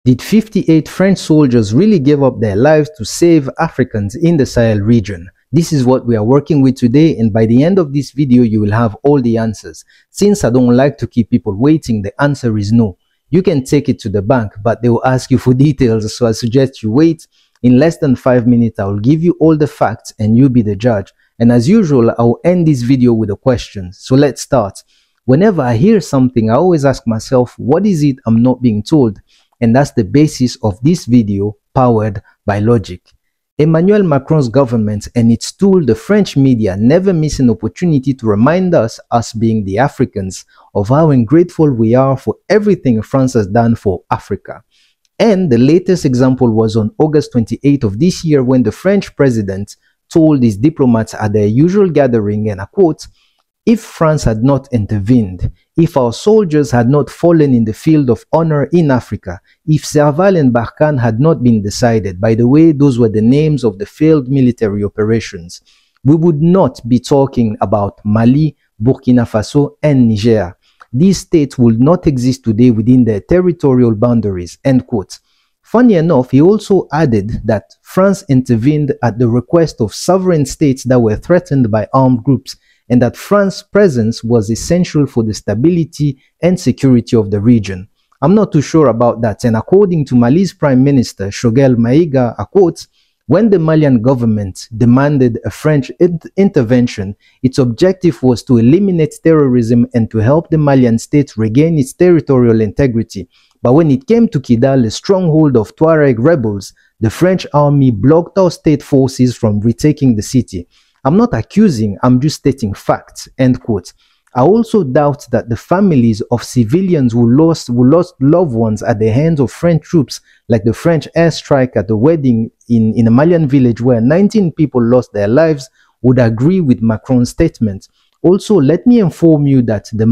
Did 58 French soldiers really give up their lives to save Africans in the Sahel region? This is what we are working with today, and by the end of this video you will have all the answers. Since I don't like to keep people waiting, the answer is no. You can take it to the bank, but they will ask you for details, so I suggest you wait. In less than 5 minutes I will give you all the facts and you be the judge. And as usual, I will end this video with a question. So let's start. Whenever I hear something, I always ask myself, what is it I'm not being told? And that's the basis of this video, powered by logic. Emmanuel Macron's government and its tool, the French media, never miss an opportunity to remind us being the Africans, of how ungrateful we are for everything France has done for Africa. And the latest example was on August 28th of this year, when the French president told his diplomats at their usual gathering, and I quote, "If France had not intervened, if our soldiers had not fallen in the field of honor in Africa, if Serval and Barkhane had not been decided," by the way, those were the names of the failed military operations, "we would not be talking about Mali, Burkina Faso, and Niger. These states would not exist today within their territorial boundaries," end quote. Funny enough, he also added that France intervened at the request of sovereign states that were threatened by armed groups, and that France's presence was essential for the stability and security of the region. I'm not too sure about that, and according to Mali's Prime Minister Choguel Maïga, I quote, "When the Malian government demanded a French intervention, its objective was to eliminate terrorism and to help the Malian state regain its territorial integrity. But when it came to Kidal, a stronghold of Tuareg rebels, the French army blocked our state forces from retaking the city. I'm not accusing, I'm just stating facts," end quote. I also doubt that the families of civilians who lost loved ones at the hands of French troops, like the French airstrike at the wedding in a Malian village where 19 people lost their lives, would agree with Macron's statement. Also, let me inform you that the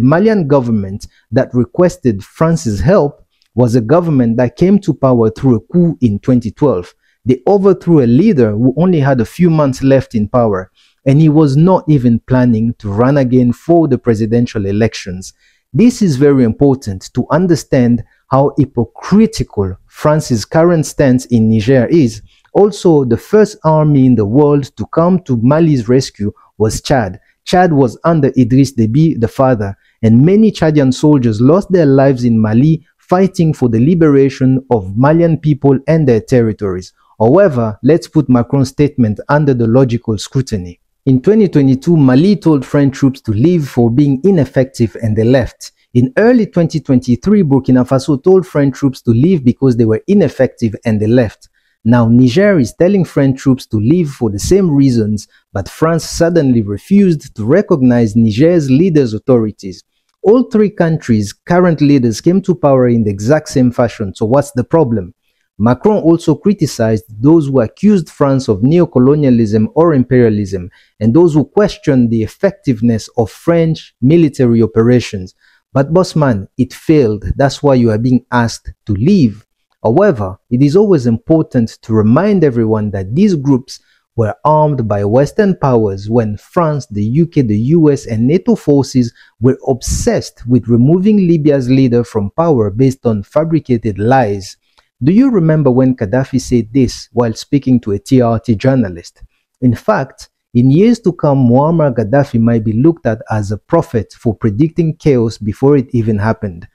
Malian government that requested France's help was a government that came to power through a coup in 2012. They overthrew a leader who only had a few months left in power, and he was not even planning to run again for the presidential elections. This is very important to understand how hypocritical France's current stance in Niger is. Also, the first army in the world to come to Mali's rescue was Chad. Chad was under Idriss Déby, the father, and many Chadian soldiers lost their lives in Mali fighting for the liberation of Malian people and their territories. However, let's put Macron's statement under the logical scrutiny. In 2022, Mali told French troops to leave for being ineffective, and they left. In early 2023, Burkina Faso told French troops to leave because they were ineffective, and they left. Now Niger is telling French troops to leave for the same reasons, but France suddenly refused to recognize Niger's leaders' authorities. All three countries' current leaders came to power in the exact same fashion, so what's the problem? Macron also criticized those who accused France of neocolonialism or imperialism, and those who questioned the effectiveness of French military operations. But bossman, it failed. That's why you are being asked to leave. However, it is always important to remind everyone that these groups were armed by Western powers when France, the UK, the US, and NATO forces were obsessed with removing Libya's leader from power based on fabricated lies. Do you remember when Gaddafi said this while speaking to a TRT journalist? In fact, in years to come, Muammar Gaddafi might be looked at as a prophet for predicting chaos before it even happened.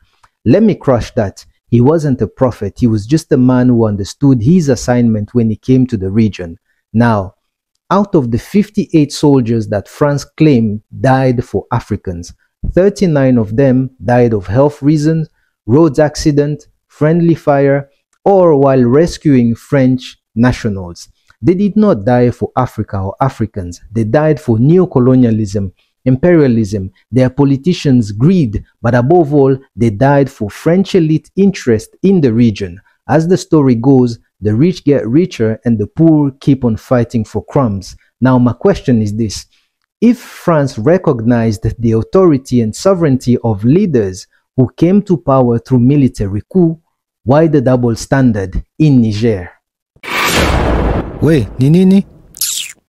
Let me crush that. He wasn't a prophet, he was just a man who understood his assignment when he came to the region. Now, out of the 58 soldiers that France claimed died for Africans, 39 of them died of health reasons, roads accident, friendly fire, or while rescuing French nationals. They did not die for Africa or Africans. They died for neocolonialism, imperialism, their politicians' greed, but above all, they died for French elite interest in the region. As the story goes, the rich get richer and the poor keep on fighting for crumbs. Now my question is this: if France recognized the authority and sovereignty of leaders who came to power through military coup, why the double standard in Niger? We, ni nini?